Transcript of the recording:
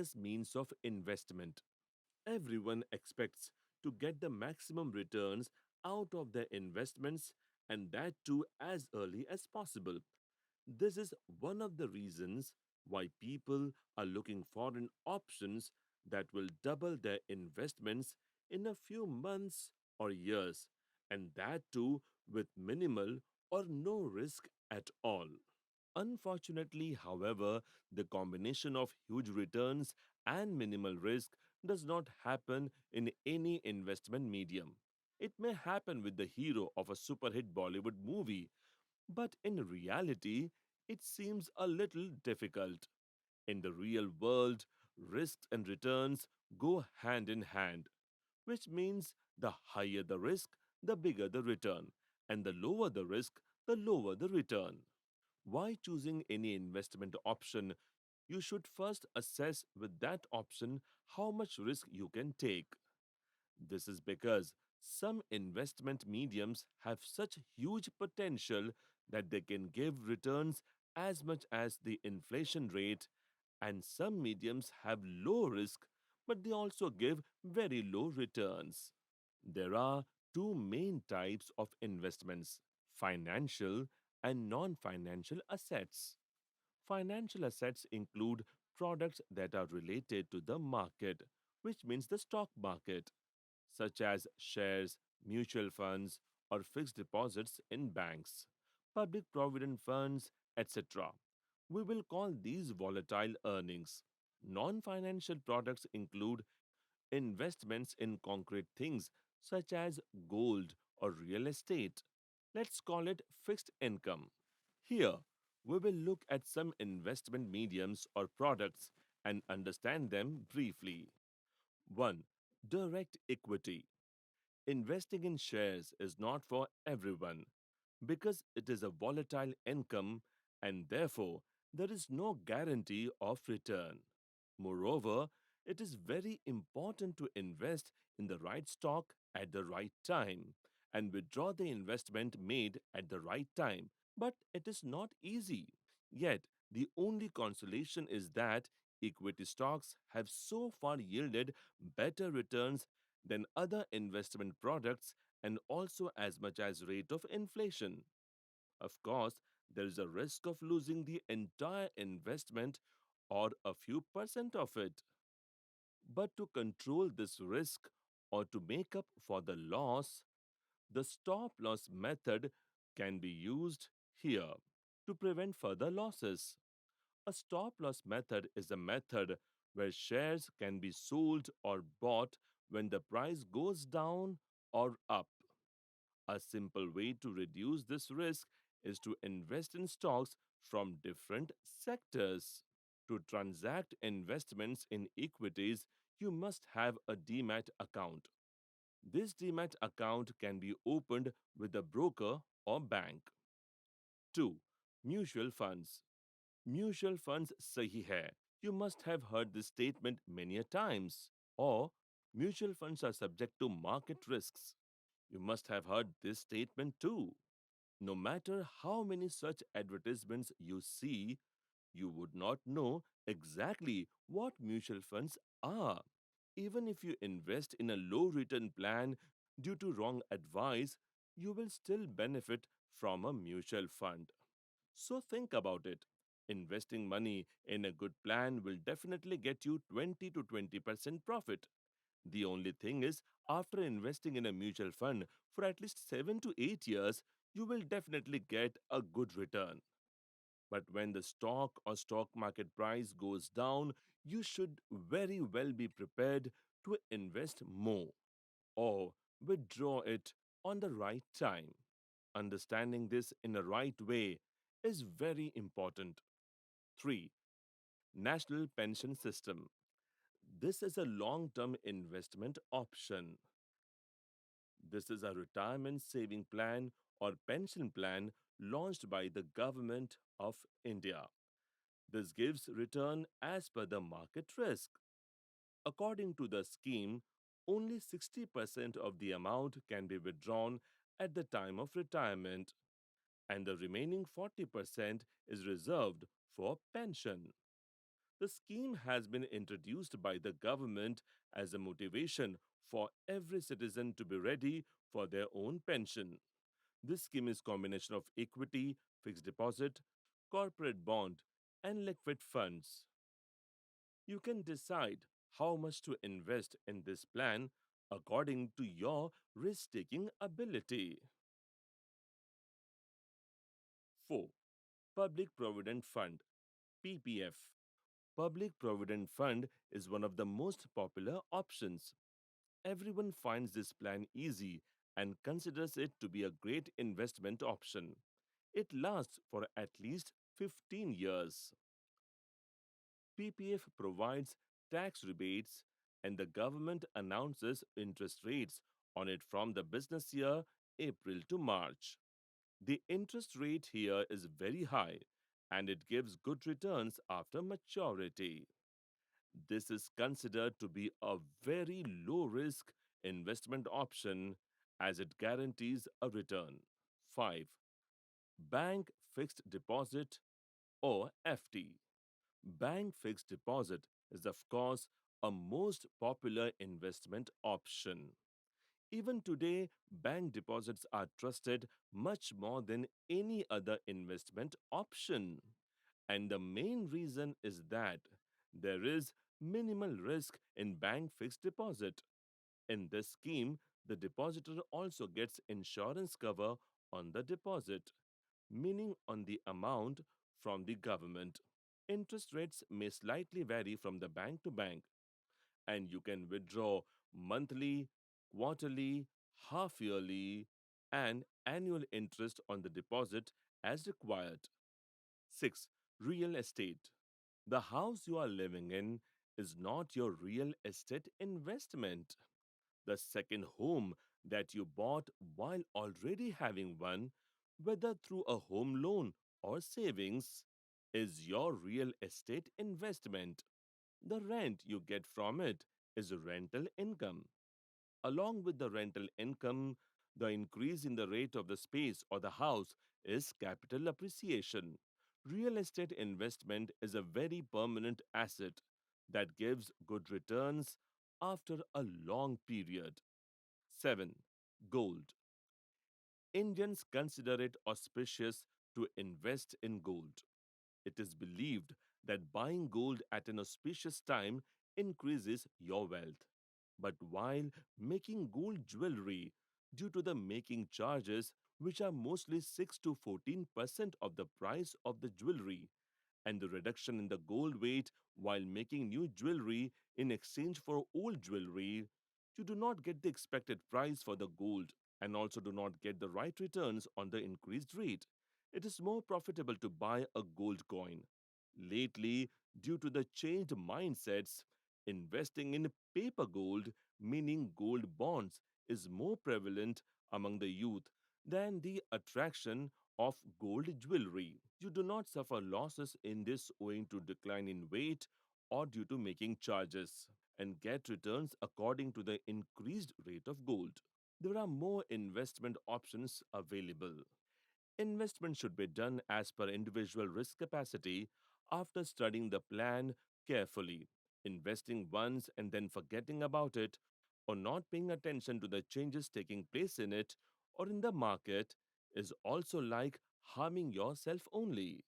highest means of investment. Everyone expects to get the maximum returns out of their investments and that too as early as possible. This is one of the reasons why people are looking for an options that will double their investments in a few months or years, and that too with minimal or no risk at all. Unfortunately, however, the combination of huge returns and minimal risk does not happen in any investment medium. It may happen with the hero of a super hit Bollywood movie, but in reality, it seems a little difficult. In the real world, risks and returns go hand in hand, which means the higher the risk, the bigger the return, and the lower the risk, the lower the return. Why choosing any investment option? You should first assess with that option how much risk you can take. This is because some investment mediums have such huge potential that they can give returns as much as the inflation rate, and some mediums have low risk but they also give very low returns. There are two main types of investments: financial and non financial assets. Financial assets include products that are related to the market, which means the stock market, such as shares, mutual funds, or fixed deposits in banks, public provident funds, etc. We will call these volatile earnings. Non financial products include investments in concrete things such as gold or real estate. Let's call it fixed income. Here, we will look at some investment mediums or products and understand them briefly. 1. Direct equity. Investing in shares is not for everyone because it is a volatile income and therefore there is no guarantee of return. Moreover, it is very important to invest in the right stock at the right time and withdraw the investment made at the right time. But it is not easy. Yet, the only consolation is that equity stocks have so far yielded better returns than other investment products and also as much as rate of inflation. Of course, there is a risk of losing the entire investment or a few percent of it. But to control this risk or to make up for the loss, the stop loss method can be used here to prevent further losses. A stop loss method is a method where shares can be sold or bought when the price goes down or up. A simple way to reduce this risk is to invest in stocks from different sectors. To transact investments in equities, you must have a demat account. This demat account can be opened with a broker or bank. 2. Mutual funds. Mutual funds sahi hai. You must have heard this statement many a times. Or mutual funds are subject to market risks. You must have heard this statement too. No matter how many such advertisements you see, you would not know exactly what mutual funds are. Even if you invest in a low return plan due to wrong advice, you will still benefit from a mutual fund. So think about it. Investing money in a good plan will definitely get you 20 to 20% profit. The only thing is, after investing in a mutual fund for at least 7 to 8 years, you will definitely get a good return. But when the stock or stock market price goes down, you should very well be prepared to invest more or withdraw it on the right time. Understanding this in a right way is very important. 3. National Pension System. This is a long term investment option. This is a retirement saving plan or pension plan launched by the government of India. This gives return as per the market risk. According to the scheme, only 60% of the amount can be withdrawn at the time of retirement, and the remaining 40% is reserved for pension. The scheme has been introduced by the government as a motivation for every citizen to be ready for their own pension. This scheme is combination of equity, fixed deposit, corporate bond, and liquid funds. You can decide how much to invest in this plan according to your risk-taking ability. 4. Public Provident Fund (PPF). Public Provident Fund is one of the most popular options. Everyone finds this plan easy and considers it to be a great investment option. It lasts for at least 15 years. PPF provides tax rebates and the government announces interest rates on it from the business year April to March. The interest rate here is very high and it gives good returns after maturity. This is considered to be a very low risk investment option as it guarantees a return. 5. Bank Fixed Deposit or FD. Bank fixed deposit is, of course, a most popular investment option. Even today, bank deposits are trusted much more than any other investment option. And the main reason is that there is minimal risk in bank fixed deposit. In this scheme, the depositor also gets insurance cover on the deposit, meaning on the amount from the government. Interest rates may slightly vary from the bank to bank, and you can withdraw monthly, quarterly, half yearly, and annual interest on the deposit as required. 6. Real estate. The house you are living in is not your real estate investment. The second home that you bought while already having one, whether through a home loan or savings, is your real estate investment. The rent you get from it is rental income. Along with the rental income, the increase in the rate of the space or the house is capital appreciation. Real estate investment is a very permanent asset that gives good returns after a long period. 7. Gold. Indians consider it auspicious to invest in gold. It is believed that buying gold at an auspicious time increases your wealth. But while making gold jewelry, due to the making charges, which are mostly 6 to 14% of the price of the jewelry, and the reduction in the gold weight while making new jewelry in exchange for old jewelry, you do not get the expected price for the gold and also do not get the right returns on the increased rate. It is more profitable to buy a gold coin. Lately, due to the changed mindsets, investing in paper gold, meaning gold bonds, is more prevalent among the youth than the attraction of gold jewelry. You do not suffer losses in this owing to decline in weight or due to making charges and get returns according to the increased rate of gold. There are more investment options available. Investment should be done as per individual risk capacity after studying the plan carefully. Investing once and then forgetting about it, or not paying attention to the changes taking place in it or in the market, is also like harming yourself only.